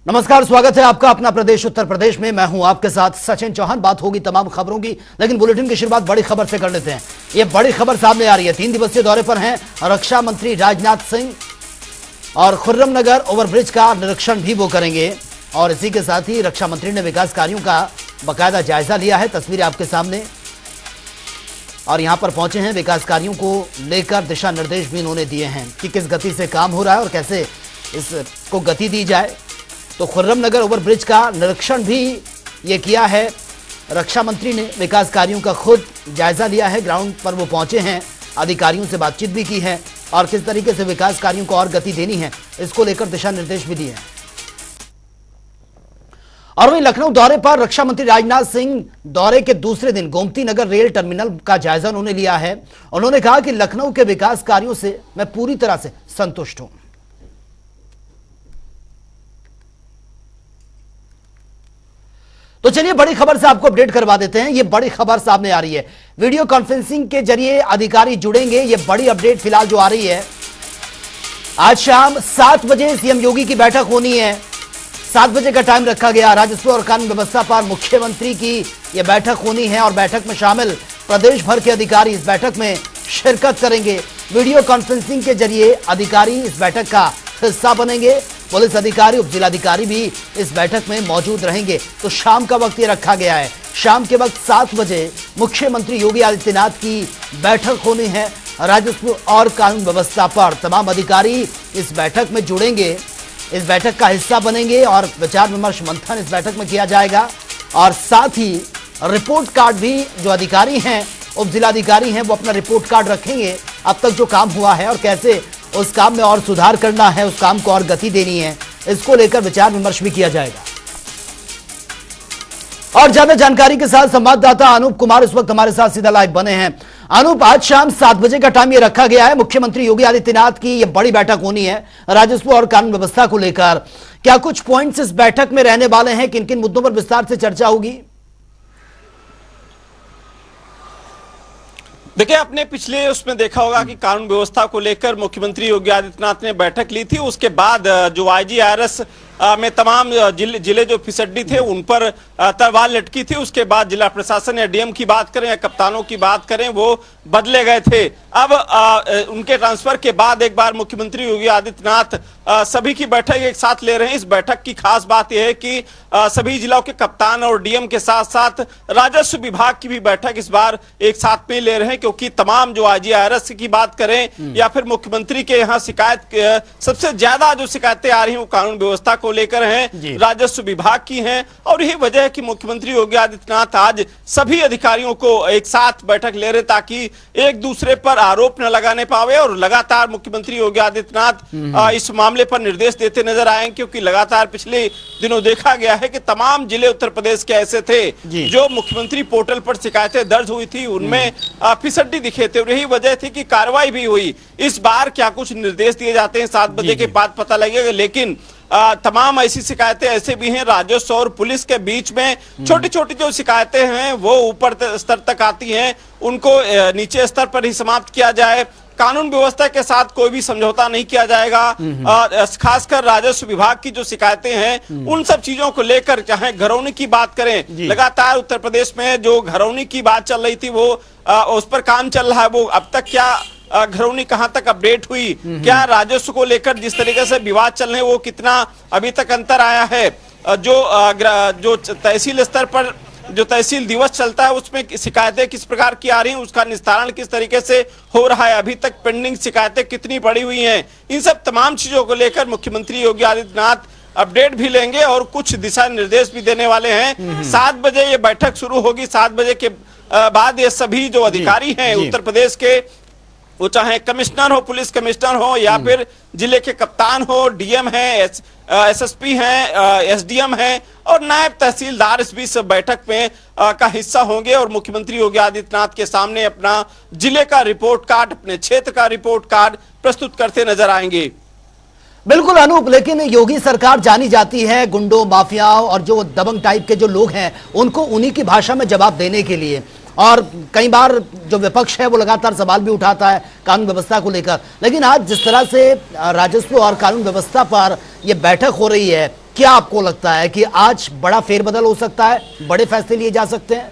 नमस्कार, स्वागत है आपका अपना प्रदेश उत्तर प्रदेश में। मैं हूं आपके साथ सचिन चौहान। बात होगी तमाम खबरों की, लेकिन बुलेटिन की शुरुआत बड़ी खबर से कर लेते हैं। ये बड़ी खबर सामने आ रही है। 3 दिवसीय दौरे पर हैं रक्षा मंत्री राजनाथ सिंह और खुर्रमनगर ओवरब्रिज का निरीक्षण भी वो करेंगे। और इसी के साथ ही रक्षा मंत्री ने विकास कार्यों का बाकायदा जायजा लिया है। तस्वीरें आपके सामने, और यहां पर पहुंचे हैं। विकास कार्यों को लेकर दिशा निर्देश भी इन्होंने दिए हैं कि किस गति से काम हो रहा है और कैसे इसको गति दी जाए। तो खुर्रमनगर ओवरब्रिज का निरीक्षण भी ये किया है रक्षा मंत्री ने। विकास कार्यों का खुद जायजा लिया है, ग्राउंड पर वो पहुंचे हैं, अधिकारियों से बातचीत भी की है और किस तरीके से विकास कार्यों को और गति देनी है इसको लेकर दिशा निर्देश भी दिए हैं। और वहीं लखनऊ दौरे पर रक्षा मंत्री राजनाथ सिंह दौरे के दूसरे दिन गोमती नगर रेल टर्मिनल का जायजा उन्होंने लिया है। उन्होंने कहा कि लखनऊ के विकास कार्यों से मैं पूरी तरह से संतुष्ट हूं। तो चलिए बड़ी खबर से आपको अपडेट करवा देते हैं। ये बड़ी खबर सामने आ रही है, वीडियो कॉन्फ्रेंसिंग के जरिए अधिकारी जुड़ेंगे। ये बड़ी अपडेट फिलहाल जो आ रही है, आज शाम 7 बजे सीएम योगी की बैठक होनी है। 7 बजे का टाइम रखा गया। राजस्व और कानून व्यवस्था पर मुख्यमंत्री की यह बैठक होनी है और बैठक में शामिल प्रदेश भर के अधिकारी इस बैठक में शिरकत करेंगे। वीडियो कॉन्फ्रेंसिंग के जरिए अधिकारी इस बैठक का हिस्सा बनेंगे। पुलिस अधिकारी, उप जिलाधिकारी भी इस बैठक में मौजूद रहेंगे। तो शाम का वक्त ये रखा गया है। शाम के वक्त 7 बजे मुख्यमंत्री योगी आदित्यनाथ की बैठक होनी है। राजस्व और कानून व्यवस्था पर तमाम अधिकारी इस बैठक में जुड़ेंगे, इस बैठक का हिस्सा बनेंगे और विचार विमर्श मंथन इस बैठक में किया जाएगा। और साथ ही रिपोर्ट कार्ड भी जो अधिकारी हैं, उप जिलाधिकारी हैं, वो अपना रिपोर्ट कार्ड रखेंगे। अब तक जो काम हुआ है और कैसे उस काम में और सुधार करना है, उस काम को और गति देनी है, इसको लेकर विचार विमर्श भी किया जाएगा। और ज्यादा जानकारी के साथ संवाददाता अनूप कुमार इस वक्त हमारे साथ सीधा लाइव बने हैं। अनूप, आज शाम 7 बजे का टाइम ये रखा गया है। मुख्यमंत्री योगी आदित्यनाथ की ये बड़ी बैठक होनी है राजस्व और कानून व्यवस्था को लेकर। क्या कुछ पॉइंट्स इस बैठक में रहने वाले हैं? किन किन मुद्दों पर विस्तार से चर्चा होगी? देखिए, आपने पिछले उसमें देखा होगा कि कानून व्यवस्था को लेकर मुख्यमंत्री योगी आदित्यनाथ ने बैठक ली थी। उसके बाद जो आईजीआरएस में तमाम जिले जो फिसड्डी थे उन पर तलवार लटकी थी। उसके बाद जिला प्रशासन या डीएम की बात करें या कप्तानों की बात करें, वो बदले गए थे। अब उनके ट्रांसफर के बाद एक बार मुख्यमंत्री योगी आदित्यनाथ सभी की बैठक एक साथ ले रहे हैं। इस बैठक की खास बात यह है कि सभी जिलों के कप्तान और डीएम के साथ साथ राजस्व विभाग की भी बैठक इस बार एक साथ में ले रहे हैं, क्योंकि तमाम जो आईजीआरएस की बात करें या फिर मुख्यमंत्री के यहाँ शिकायत, सबसे ज्यादा जो शिकायतें आ रही हैं वो कानून व्यवस्था को लेकर हैं, राजस्व विभाग की हैं। और यही वजह है कि मुख्यमंत्री योगी आदित्यनाथ आज सभी अधिकारियों को एक साथ बैठक ले रहे ताकि एक दूसरे पर आरोप न लगाने पावे। और लगातार मुख्यमंत्री योगी आदित्यनाथ इस मामले पर निर्देश देते नजर आए, क्योंकि लगातार पिछले दिनों देखा गया है कि तमाम जिले उत्तर प्रदेश के ऐसे थे जो मुख्यमंत्री पोर्टल पर शिकायतें दर्ज हुई थी, उनमें फिसड्डी दिखे थे। और यही वजह थी कि कार्रवाई भी हुई। इस बार क्या कुछ निर्देश दिए जाते हैं 7 बजे के बाद पता लगेगा, लेकिन तमाम ऐसी शिकायतें ऐसे भी हैं राजस्व और पुलिस के बीच में। छोटी छोटी जो शिकायतें हैं वो ऊपर स्तर तक आती हैं, उनको नीचे स्तर पर ही समाप्त किया जाए। कानून व्यवस्था के साथ कोई भी समझौता नहीं किया जाएगा। खासकर राजस्व विभाग की जो शिकायतें हैं उन सब चीजों को लेकर, चाहे घरौनी की बात करें, लगातार उत्तर प्रदेश में जो घरौनी की बात चल रही थी वो उस पर काम चल रहा है। वो अब तक क्या घरौनी कहां तक अपडेट हुई, क्या राजस्व को लेकर जिस तरीके से विवाद चल रहे हैं वो कितना अभी तक अंतर आया है, जो तहसील स्तर पर जो तहसील दिवस चलता है उसमें शिकायतें किस प्रकार की आ रही हैं, उसका निस्तारण किस तरीके से हो रहा है, अभी तक पेंडिंग शिकायतें कितनी पड़ी हुई हैं, इन सब तमाम चीजों को लेकर मुख्यमंत्री योगी आदित्यनाथ अपडेट भी लेंगे और कुछ दिशा निर्देश भी देने वाले हैं। 7 बजे ये बैठक शुरू होगी। 7 बजे के बाद ये सभी जो अधिकारी हैं उत्तर प्रदेश के, वो चाहे कमिश्नर हो, पुलिस कमिश्नर हो या फिर जिले के कप्तान हो, डीएम है, एसएसपी हैं, एसडीएम हैं और नायब तहसीलदार इस बीच बैठक में का हिस्सा होंगे और मुख्यमंत्री योगी आदित्यनाथ के सामने अपना जिले का रिपोर्ट कार्ड, अपने क्षेत्र का रिपोर्ट कार्ड प्रस्तुत करते नजर आएंगे। बिल्कुल अनूप, लेकिन योगी सरकार जानी जाती है गुंडों, माफियाओं और जो दबंग टाइप के जो लोग हैं उनको उन्हीं की भाषा में जवाब देने के लिए। और कई बार जो विपक्ष है वो लगातार सवाल भी उठाता है कानून व्यवस्था को लेकर। लेकिन आज जिस तरह से राजस्व और कानून व्यवस्था पर यह बैठक हो रही है, क्या आपको लगता है कि आज बड़ा फेरबदल हो सकता है, बड़े फैसले लिए जा सकते हैं?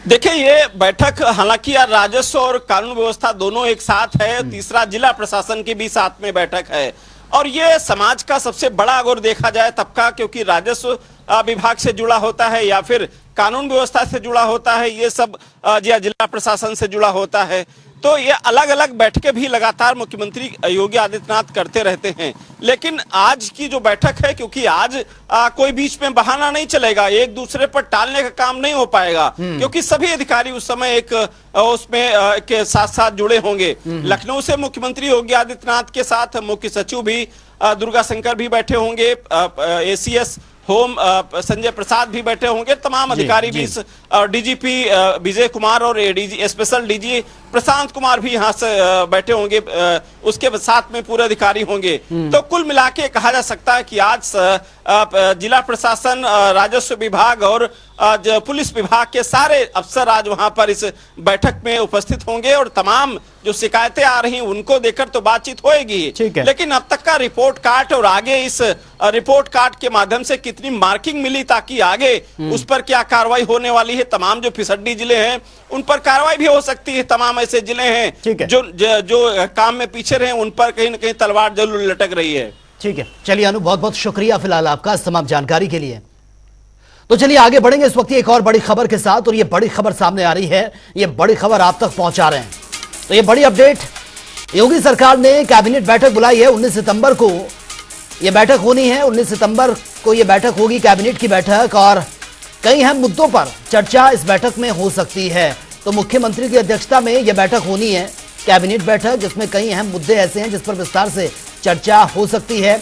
देखिए, ये बैठक हालांकि यार राजस्व और कानून व्यवस्था दोनों एक साथ है, तीसरा जिला प्रशासन की भी साथ में बैठक है। और ये समाज का सबसे बड़ा अगर देखा जाए तबका, क्योंकि राजस्व विभाग से जुड़ा होता है या फिर कानून व्यवस्था से जुड़ा होता है, ये सब जिला प्रशासन से जुड़ा होता है। तो ये अलग अलग बैठकें भी लगातार मुख्यमंत्री योगी आदित्यनाथ करते रहते हैं। लेकिन आज की जो बैठक है, क्योंकि आज कोई बीच में बहाना नहीं चलेगा, एक दूसरे पर टालने का काम नहीं हो पाएगा, क्योंकि सभी अधिकारी उस समय एक उसमें के साथ साथ जुड़े होंगे। लखनऊ से मुख्यमंत्री योगी आदित्यनाथ के साथ मुख्य सचिव भी दुर्गा शंकर भी बैठे होंगे, एसीएस होम संजय प्रसाद भी बैठे होंगे, तमाम अधिकारी भी, डीजीपी विजय कुमार और ADG special DG Prashant Kumar भी यहाँ से बैठे होंगे, उसके साथ में पूरे अधिकारी होंगे। तो कुल मिला के कहा जा सकता है कि आज जिला प्रशासन, राजस्व विभाग और पुलिस विभाग के सारे अफसर आज वहां पर इस बैठक में उपस्थित होंगे और तमाम जो शिकायतें आ रही हैं उनको देकर तो बातचीत होएगी। लेकिन अब तक का रिपोर्ट कार्ड और आगे इस रिपोर्ट कार्ड के माध्यम से कितनी मार्किंग मिली, ताकि आगे उस पर क्या कार्रवाई होने वाली है। तमाम जो फिसड्डी जिले हैं उन पर कार्रवाई भी हो सकती है। तमाम ऐसे जिले हैं जो काम में पीछे रहे, उन पर कहीं ना कहीं तलवार जरूर लटक रही है। ठीक है, चलिए अनु, बहुत बहुत शुक्रिया फिलहाल आपका तमाम जानकारी के लिए। तो चलिए आगे बढ़ेंगे इस वक्त एक और बड़ी खबर के साथ, और ये बड़ी खबर सामने आ रही है, ये बड़ी खबर आप तक पहुंचा रहे हैं। तो ये बड़ी अपडेट, योगी सरकार ने कैबिनेट बैठक बुलाई है 19 सितंबर को। ये बैठक होनी है 19 सितंबर को, ये बैठक होगी कैबिनेट की बैठक, और कई अहम मुद्दों पर चर्चा इस बैठक में हो सकती है। तो मुख्यमंत्री की अध्यक्षता में यह बैठक होनी है, कैबिनेट बैठक, जिसमें कई अहम मुद्दे ऐसे हैं जिस पर विस्तार से चर्चा हो सकती है।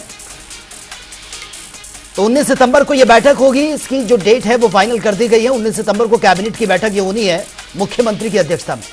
तो 19 सितंबर को यह बैठक होगी, इसकी जो डेट है वो फाइनल कर दी गई है। 19 सितंबर को कैबिनेट की बैठक ये होनी है मुख्यमंत्री की अध्यक्षता में।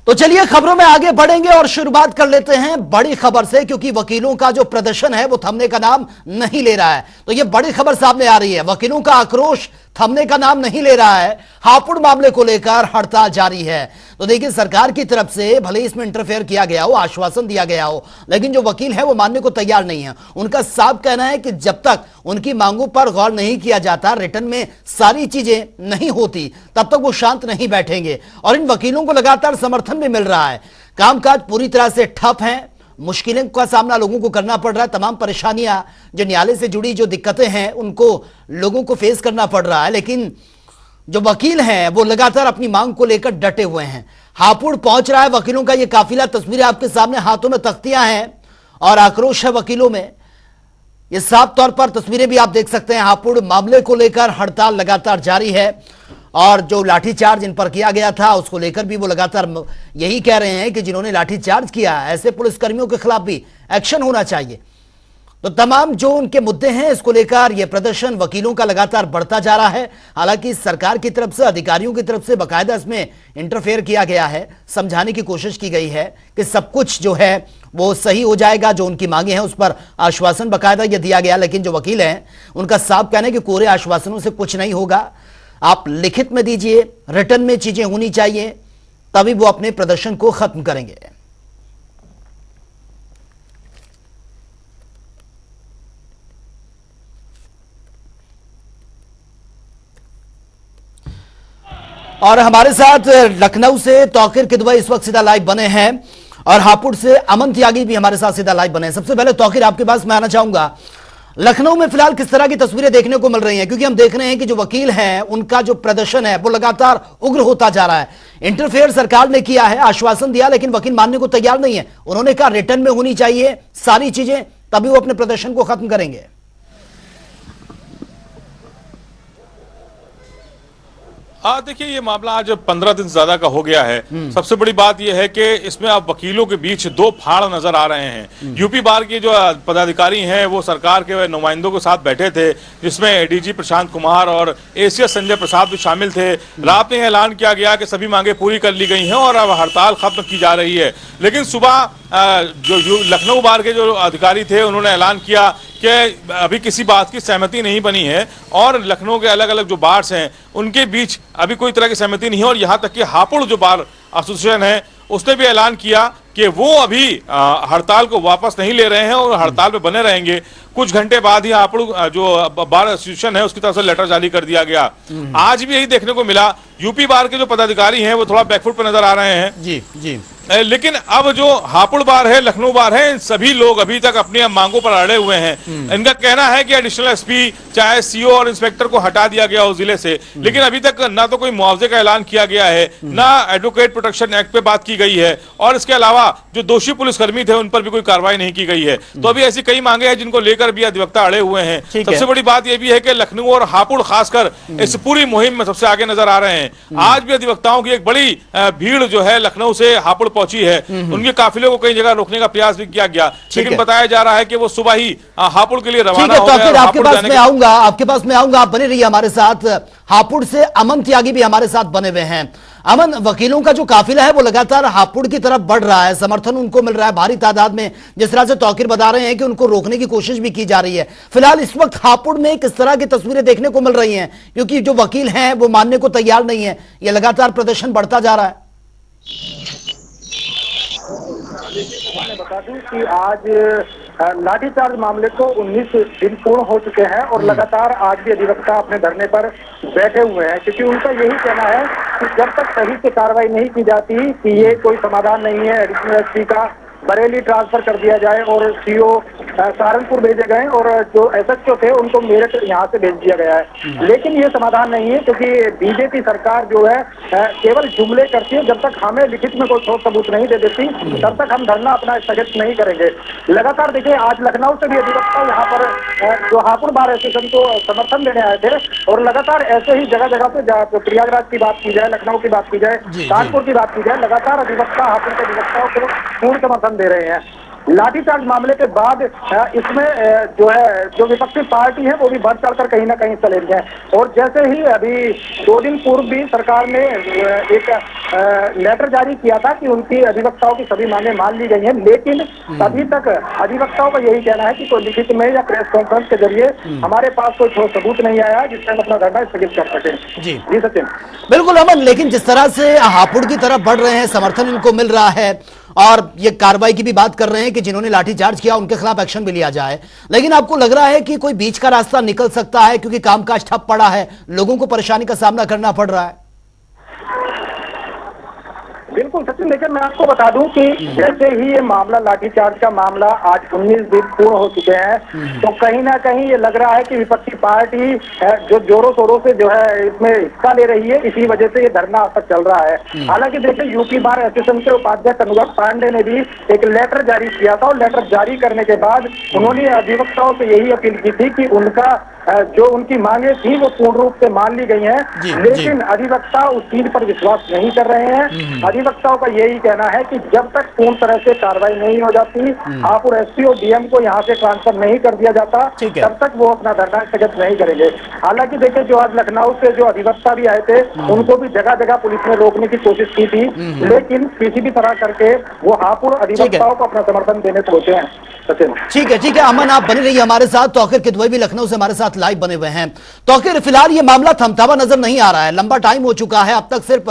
तो चलिए खबरों में आगे बढ़ेंगे और शुरुआत कर लेते हैं बड़ी खबर से, क्योंकि वकीलों का जो प्रदर्शन है वो थमने का नाम नहीं ले रहा है। तो ये बड़ी खबर सामने आ रही है, वकीलों का आक्रोश थमने का नाम नहीं ले रहा है। हापुड़ मामले को लेकर हड़ताल जारी है। तो देखिए, सरकार की तरफ से भले इसमें इंटरफेयर किया गया हो, आश्वासन दिया गया हो, लेकिन जो वकील है वो मानने को तैयार नहीं है। उनका साफ कहना है कि जब तक उनकी मांगों पर गौर नहीं किया जाता, रिटर्न में सारी चीजें नहीं होती, तब तक वो शांत नहीं बैठेंगे। और इन वकीलों को लगातार समर्थन भी मिल रहा है। कामकाज पूरी तरह से ठप है, मुश्किलों का सामना लोगों को करना पड़ रहा है। तमाम परेशानियां जो न्यायालय से जुड़ी जो दिक्कतें हैं उनको लोगों को फेस करना पड़ रहा है, लेकिन जो वकील हैं वो लगातार अपनी मांग को लेकर डटे हुए हैं। हापुड़ पहुंच रहा है वकीलों का ये काफिला, तस्वीरें आपके सामने, हाथों में तख्तियां हैं और आक्रोश है वकीलों में। ये साफ तौर पर तस्वीरें भी आप देख सकते हैं। हापुड़ मामले को लेकर हड़ताल लगातार जारी है, और जो लाठीचार्ज इन पर किया गया था उसको लेकर भी वो लगातार यही कह रहे हैं कि जिन्होंने लाठीचार्ज किया, ऐसे पुलिसकर्मियों के खिलाफ भी एक्शन होना चाहिए। तो तमाम जो उनके मुद्दे हैं इसको लेकर यह प्रदर्शन वकीलों का लगातार बढ़ता जा रहा है। हालांकि सरकार की तरफ से, अधिकारियों की तरफ से बाकायदा इसमें इंटरफेयर किया गया है, समझाने की कोशिश की गई है कि सब कुछ जो है वो सही हो जाएगा। जो उनकी मांगे हैं उस पर आश्वासन बाकायदा यह दिया गया, लेकिन जो वकील हैं उनका साफ कहना है कि कोरे आश्वासनों से कुछ नहीं होगा, आप लिखित में दीजिए, रिटर्न में चीजें होनी चाहिए, तभी वो अपने प्रदर्शन को खत्म करेंगे। और हमारे साथ लखनऊ से तौकीर किदवई इस वक्त सीधा लाइव बने हैं, और हापुड़ से अमन त्यागी भी हमारे साथ सीधा लाइव बने हैं। सबसे पहले तौकीर, आपके पास मैं आना चाहूंगा, लखनऊ में फिलहाल किस तरह की तस्वीरें देखने को मिल रही हैं? क्योंकि हम देख रहे हैं कि जो वकील हैं उनका जो प्रदर्शन है वो लगातार उग्र होता जा रहा है। इंटरफेयर सरकार ने किया है, आश्वासन दिया, लेकिन वकील मानने को तैयार नहीं है। उन्होंने कहा रिटर्न में होनी चाहिए सारी चीजें, तभी वो अपने प्रदर्शन को खत्म करेंगे। देखिए ये मामला आज 15 दिन से ज्यादा का हो गया है। सबसे बड़ी बात यह है कि इसमें अब वकीलों के बीच दो फाड़ नजर आ रहे हैं। यूपी बार के जो पदाधिकारी हैं वो सरकार के नुमाइंदों के साथ बैठे थे, जिसमें एडीजी प्रशांत कुमार और एसीएस संजय प्रसाद भी शामिल थे। रात में ऐलान किया गया कि सभी मांगे पूरी कर ली गई हैं और अब हड़ताल खत्म की जा रही है। लेकिन सुबह जो लखनऊ बार के जो अधिकारी थे उन्होंने ऐलान किया कि अभी किसी बात की सहमति नहीं बनी है और लखनऊ के अलग अलग जो बार्स हैं उनके बीच अभी कोई तरह की सहमति नहीं है। और यहाँ तक कि हापुड़ जो बार एसोसिएशन है उसने भी ऐलान किया कि वो अभी हड़ताल को वापस नहीं ले रहे हैं और हड़ताल पे बने रहेंगे। कुछ घंटे बाद ही हापुड़ जो बार एसोसिएशन है उसकी तरफ से लेटर जारी कर दिया गया। आज भी यही देखने को मिला। यूपी बार के जो पदाधिकारी हैं वो थोड़ा बैकफुट पर नजर आ रहे हैं। जी जी। लेकिन अब जो हापुड़ बार है, लखनऊ बार है, इन सभी लोग अभी तक अपनी मांगों पर अड़े हुए हैं। इनका कहना है कि एडिशनल एसपी चाहे सीओ और इंस्पेक्टर को हटा दिया गया उस जिले से, लेकिन अभी तक ना तो कोई मुआवजे का ऐलान किया गया है, ना एडवोकेट प्रोटेक्शन एक्ट पे बात की गई है और इसके अलावा जो दोषी पुलिसकर्मी थे उन पर भी कोई कार्रवाई नहीं की गई है। तो अभी ऐसी कई मांगे हैं जिनको लेकर भी अधिवक्ता अड़े हुए हैं। सबसे बड़ी बात यह भी है कि लखनऊ और हापुड़ खासकर इस पूरी मुहिम में सबसे आगे नजर आ रहे हैं। आज भी अधिवक्ताओं की एक बड़ी भीड़ जो है लखनऊ से हापुड़ पहुंची है। उनके काफिले को कई जगह रोकने का प्रयास भी किया गया, लेकिन बताया जा रहा है कि वो सुबह ही हापुड़ के लिए रवाना हो गए। आपके पास मैं आऊंगा, आप बने रहिए हमारे साथ। हापुड़ से अमन त्यागी भी हमारे साथ बने हुए हैं। अमन, वकीलों का जो काफिला है वो लगातार हापुड़ की तरफ बढ़ रहा है, समर्थन उनको मिल रहा है भारी तादाद में। जिस तरह से तौकीर बता रहे हैं कि उनको रोकने की कोशिश भी की जा रही है। फिलहाल इस वक्त हापुड़ में किस तरह की तस्वीरें देखने को मिल रही हैं, क्योंकि जो वकील हैं वो मानने को तैयार नहीं है, ये लगातार प्रदर्शन बढ़ता जा रहा है। मैं बता दूं कि आज लाठीचार्ज मामले को 19 दिन पूर्ण हो चुके हैं और लगातार आज भी अधिवक्ता अपने धरने पर बैठे हुए हैं, क्योंकि उनका यही कहना है कि जब तक सही से कार्रवाई नहीं की जाती कि ये कोई समाधान नहीं है। एडिशनल एसपी का बरेली ट्रांसफर कर दिया जाए और सीओ सहारनपुर भेजे गए और जो एसएचओ थे उनको मेरठ यहाँ से भेज दिया गया है, लेकिन ये समाधान नहीं है, क्योंकि बीजेपी सरकार जो है केवल जुमले करती है। जब तक हमें लिखित में कोई ठोस सबूत नहीं दे देती तब तक हम धरना अपना स्थगित नहीं करेंगे। लगातार देखिए, आज लखनऊ से भी अधिवक्ता यहाँ पर जो हापुड़ बार एसोसिएशन को समर्थन देने आए थे और लगातार ऐसे ही जगह जगह पे प्रयागराज की बात की जाए, लखनऊ की बात की जाए, कानपुर की बात की जाए, लगातार अधिवक्ता हापुड़ के अधिवक्ताओं को पूर्ण समर्थन दे रहे हैं। लाठीचार्ज मामले के बाद इसमें जो है जो विपक्षी पार्टी है वो भी बढ़ चढ़कर कहीं ना कहीं चले गए। और जैसे ही अभी 2 दिन पूर्व भी सरकार ने एक लेटर जारी किया था कि उनकी अधिवक्ताओं की सभी मांगे मान ली गई हैं, लेकिन अभी तक अधिवक्ताओं का यही कहना है कि कोई लिखित में या प्रेस कॉन्फ्रेंस के जरिए हमारे पास कोई ठोस सबूत नहीं आया जिससे हम अपना धरना स्थगित कर सकें। जी सचिन। बिल्कुल अमन, लेकिन जिस तरह से हापुड़ की तरफ बढ़ रहे हैं, समर्थन इनको मिल रहा है और ये कार्रवाई की भी बात कर रहे हैं कि जिन्होंने लाठीचार्ज किया उनके खिलाफ एक्शन भी लिया जाए, लेकिन आपको लग रहा है कि कोई बीच का रास्ता निकल सकता है, क्योंकि कामकाज ठप पड़ा है, लोगों को परेशानी का सामना करना पड़ रहा है? बिल्कुल सचिन, देखिए मैं आपको बता दूं कि जैसे ही ये मामला लाठीचार्ज का मामला आज 19 दिन पूर्ण हो चुके हैं, तो कहीं ना कहीं ये लग रहा है कि विपक्षी पार्टी जो जोरों शोरों से जो है इसमें हिस्सा ले रही है, इसी वजह से ये धरना अब तक चल रहा है। हालांकि देखिए, यूपी बार एसोसिएशन के उपाध्यक्ष अनुराग पांडे ने भी एक लेटर जारी किया था और लेटर जारी करने के बाद उन्होंने अधिवक्ताओं से यही अपील की थी कि उनका जो उनकी मांगे थी वो पूर्ण रूप से मान ली गई हैं, लेकिन अधिवक्ता उस चीज पर विश्वास नहीं कर रहे हैं। अधिवक्ताओं का यही कहना है कि जब तक पूर्ण तरह से कार्रवाई नहीं हो जाती, हापुड़ एसपी और डीएम को यहाँ से ट्रांसफर नहीं कर दिया जाता, तब तक वो अपना धरना स्थगित नहीं करेंगे। हालांकि देखिए, जो आज लखनऊ से जो अधिवक्ता भी आए थे उनको भी जगह जगह पुलिस ने रोकने की कोशिश की थी, लेकिन किसी भी तरह करके वो हापुड़ अधिवक्ताओं को अपना समर्थन देने पहुंचे हैं। ठीक है अमन, आप बने रहिए हमारे साथ। तौकीर किदवई भी लखनऊ से हमारे साथ लाइव बने हुए हैं। तौकीर, फिलहाल ये मामला थमता हुआ नजर नहीं आ रहा है, लंबा टाइम हो चुका है, अब तक सिर्फ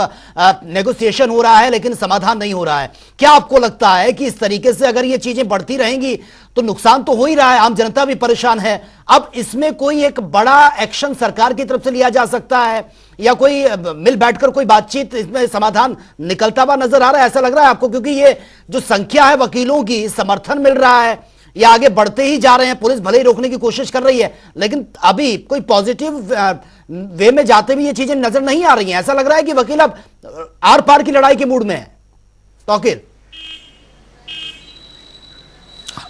नेगोशिएशन हो रहा है लेकिन समाधान नहीं हो रहा है। क्या आपको लगता है कि इस तरीके से अगर ये चीजें बढ़ती रहेंगी तो नुकसान तो हो ही रहा है, आम जनता भी परेशान है, अब इसमें कोई एक बड़ा एक्शन सरकार की तरफ से लिया जा सकता है या कोई मिल बैठकर कोई बातचीत इसमें समाधान निकलता हुआ नजर आ रहा है? ऐसा लग रहा है आपको, क्योंकि ये जो संख्या है वकीलों की, समर्थन मिल रहा है या आगे बढ़ते ही जा रहे हैं, पुलिस भले ही रोकने की कोशिश कर रही है लेकिन अभी कोई पॉजिटिव वे में जाते भी ये चीजें नजर नहीं आ रही हैं। ऐसा लग रहा है कि वकील अब आर पार की लड़ाई के मूड में है। तौकीर,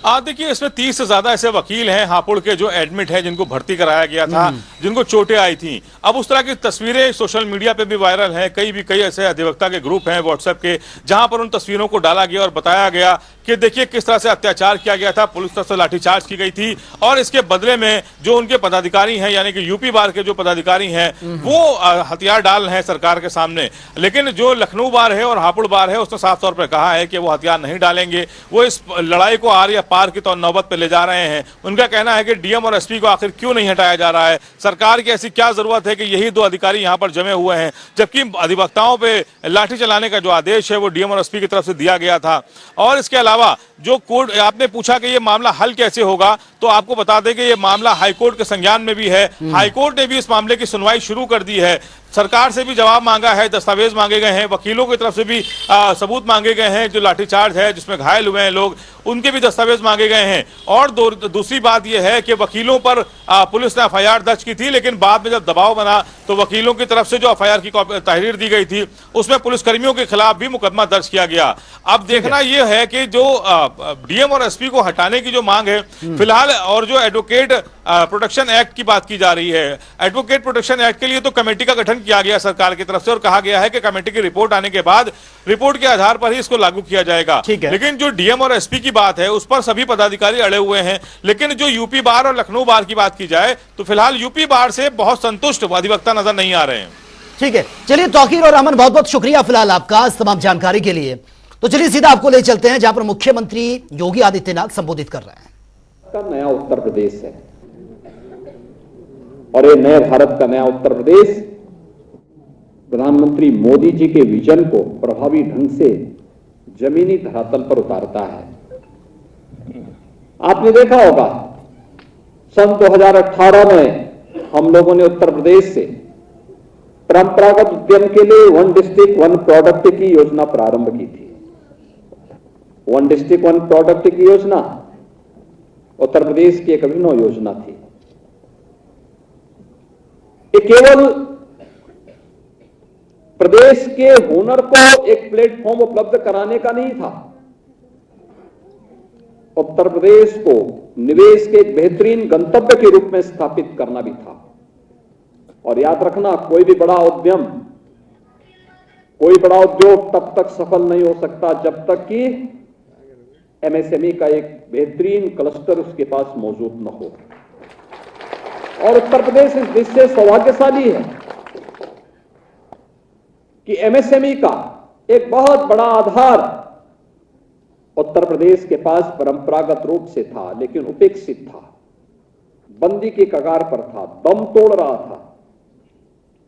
देखिए, इसमें 30 से ज्यादा ऐसे वकील हैं हापुड़ के जो एडमिट हैं, जिनको भर्ती कराया गया था, जिनको चोटें आई थी। अब उस तरह की तस्वीरें सोशल मीडिया पे भी वायरल हैं। कई ऐसे अधिवक्ता के ग्रुप हैं व्हाट्सएप के, जहां पर उन तस्वीरों को डाला गया और बताया गया कि देखिए किस तरह से अत्याचार किया गया था, पुलिस तरफ से लाठीचार्ज की गई थी, और इसके बदले में जो उनके पदाधिकारी हैं, यानी कि यूपी बार के जो पदाधिकारी हैं, वो हथियार डाल रहे हैं सरकार के सामने। लेकिन जो लखनऊ बार है और हापुड़ बार है, उसने साफ तौर पर कहा है कि वो हथियार नहीं डालेंगे। वो इस लड़ाई को आर या पार की तो नौबत पे ले जा रहे हैं। उनका कहना है कि डीएम और एसपी को आखिर क्यों नहीं हटाया जा रहा है, सरकार की ऐसी क्या जरूरत है कि यही दो अधिकारी यहां पर जमे हुए हैं, जबकि अधिवक्ताओं पे लाठी चलाने का जो आदेश है वो डीएम और एसपी की तरफ से दिया गया था। और इसके अलावा जो कोर्ट, आपने पूछा कि ये मामला हल कैसे होगा, तो आपको बता दें कि ये मामला हाईकोर्ट के संज्ञान में भी है। हाईकोर्ट ने भी इस मामले की सुनवाई शुरू कर दी है। सरकार से भी जवाब मांगा है, दस्तावेज मांगे गए हैं, वकीलों की तरफ से भी सबूत मांगे गए हैं। जो लाठीचार्ज है, जिसमें घायल हुए हैं लोग, उनके भी दस्तावेज मांगे गए हैं। और दूसरी बात यह है कि वकीलों पर पुलिस ने एफआईआर दर्ज की थी, लेकिन बाद में जब दबाव बना तो वकीलों की तरफ से जो एफआईआर की तहरीर दी गई थी, उसमें पुलिसकर्मियों के खिलाफ भी मुकदमा दर्ज किया गया। अब देखना यह है कि जो डीएम और एसपी को हटाने की जो मांग है फिलहाल, और जो एडवोकेट प्रोटेक्शन एक्ट की बात की जा रही है, एडवोकेट प्रोटेक्शन एक्ट के लिए तो कमेटी का गठन किया गया सरकार की तरफ से, और कहा गया है कि कमेटी की रिपोर्ट आने के बाद रिपोर्ट के आधार पर ही इसको लागू किया जाएगा। लेकिन जो डीएम और एसपी की बात है, उस पर सभी पदाधिकारी अड़े हुए हैं। लेकिन जो यूपी बार और लखनऊ बार की बात की जाए तो फिलहाल यूपी बार से बहुत संतुष्ट अधिवक्ता नजर नहीं आ रहे हैं। ठीक है, चलिए तौकीर और अमन, बहुत बहुत शुक्रिया फिलहाल आपका इस तमाम जानकारी के लिए। तो चलिए सीधा आपको ले चलते हैं जहां पर मुख्यमंत्री योगी आदित्यनाथ संबोधित कर रहे हैं। का नया उत्तर प्रदेश है, और ये नए भारत का नया उत्तर प्रदेश प्रधानमंत्री मोदी जी के विजन को प्रभावी ढंग से जमीनी धरातल पर उतारता है। आपने देखा होगा सन 2018 में हम लोगों ने उत्तर प्रदेश से परंपरागत उद्यम के लिए 1 डिस्ट्रिक्ट 1 प्रोडक्ट की योजना प्रारंभ की थी। 1 डिस्ट्रिक्ट 1 प्रोडक्ट की योजना उत्तर प्रदेश की एक अभिनव योजना थी। ये केवल प्रदेश के हुनर को एक प्लेटफॉर्म उपलब्ध कराने का नहीं था, उत्तर प्रदेश को निवेश के एक बेहतरीन गंतव्य के रूप में स्थापित करना भी था। और याद रखना, कोई भी बड़ा उद्यम, कोई बड़ा उद्योग तब तक सफल नहीं हो सकता जब तक कि एमएसएमई का एक बेहतरीन क्लस्टर उसके पास मौजूद न हो। और उत्तर प्रदेश इस दृष्टि से सौभाग्यशाली है कि एमएसएमई का एक बहुत बड़ा आधार उत्तर प्रदेश के पास परंपरागत रूप से था, लेकिन उपेक्षित था, बंदी के कगार पर था, दम तोड़ रहा था।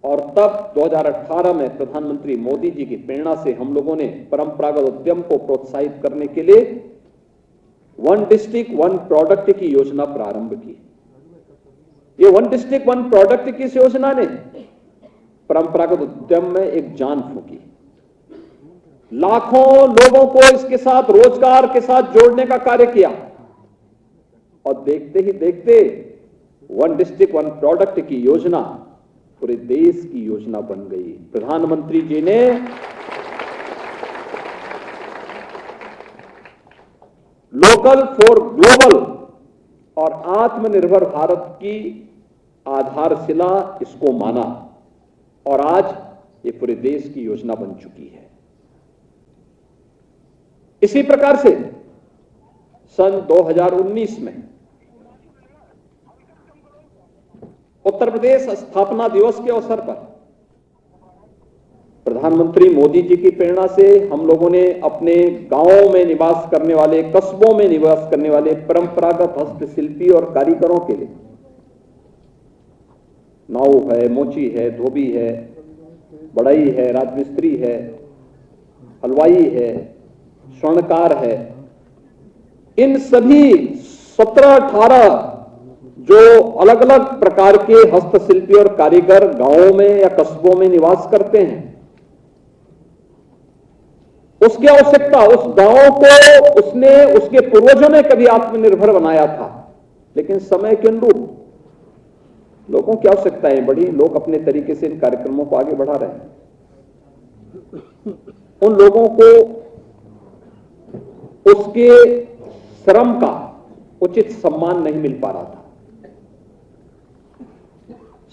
और तब 2018 में प्रधानमंत्री मोदी जी की प्रेरणा से हम लोगों ने परंपरागत उद्यम को प्रोत्साहित करने के लिए 1 डिस्ट्रिक्ट 1 प्रोडक्ट की योजना प्रारंभ की। ये 1 डिस्ट्रिक्ट 1 प्रोडक्ट की इस योजना ने परंपरागत उद्यम में एक जान फूंकी, लाखों लोगों को इसके साथ रोजगार के साथ जोड़ने का कार्य किया। और देखते ही देखते 1 डिस्ट्रिक्ट 1 प्रोडक्ट की योजना पूरे देश की योजना बन गई। प्रधानमंत्री जी ने लोकल फॉर ग्लोबल और आत्मनिर्भर भारत की आधारशिला इसको माना, और आज ये पूरे देश की योजना बन चुकी है। इसी प्रकार से सन 2019 में उत्तर प्रदेश स्थापना दिवस के अवसर पर प्रधानमंत्री मोदी जी की प्रेरणा से हम लोगों ने अपने गांवों में निवास करने वाले, कस्बों में निवास करने वाले परंपरागत हस्तशिल्पी और कारीगरों के लिए नाव है, मोची है, धोबी है, बढ़ई है, राजमिस्त्री है, हलवाई है, स्वर्णकार है, इन सभी 17-18 जो अलग अलग प्रकार के हस्तशिल्पी और कारीगर गांवों में या कस्बों में निवास करते हैं, उसकी आवश्यकता, उस गांव को उसने, उसके पूर्वजों ने कभी आत्मनिर्भर बनाया था, लेकिन समय के अनुरूप लोगों की आवश्यकताएं बढ़ी, लोग अपने तरीके से इन कार्यक्रमों को आगे बढ़ा रहे हैं। उन लोगों को उसके श्रम का उचित सम्मान नहीं मिल पा रहा था।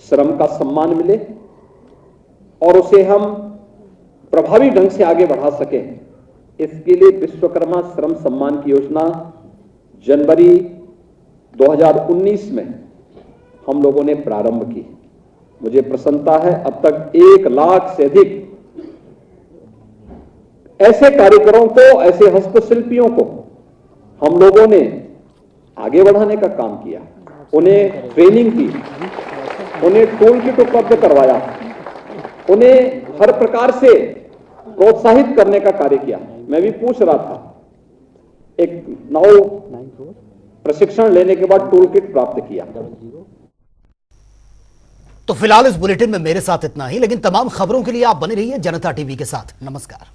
श्रम का सम्मान मिले और उसे हम प्रभावी ढंग से आगे बढ़ा सकें, इसके लिए विश्वकर्मा श्रम सम्मान की योजना जनवरी 2019 में हम लोगों ने प्रारंभ की। मुझे प्रसन्नता है, अब तक 1 लाख से अधिक ऐसे कारीगरों को, ऐसे हस्तशिल्पियों को हम लोगों ने आगे बढ़ाने का काम किया, उन्हें ट्रेनिंग की, उन्हें टूल किट उपलब्ध करवाया, उन्हें हर प्रकार से प्रोत्साहित करने का कार्य किया। मैं भी पूछ रहा था, एक नौ प्रशिक्षण लेने के बाद टूल किट प्राप्त किया। तो फिलहाल इस बुलेटिन में मेरे साथ इतना ही, लेकिन तमाम खबरों के लिए आप बने रहिए जनता टीवी के साथ। नमस्कार।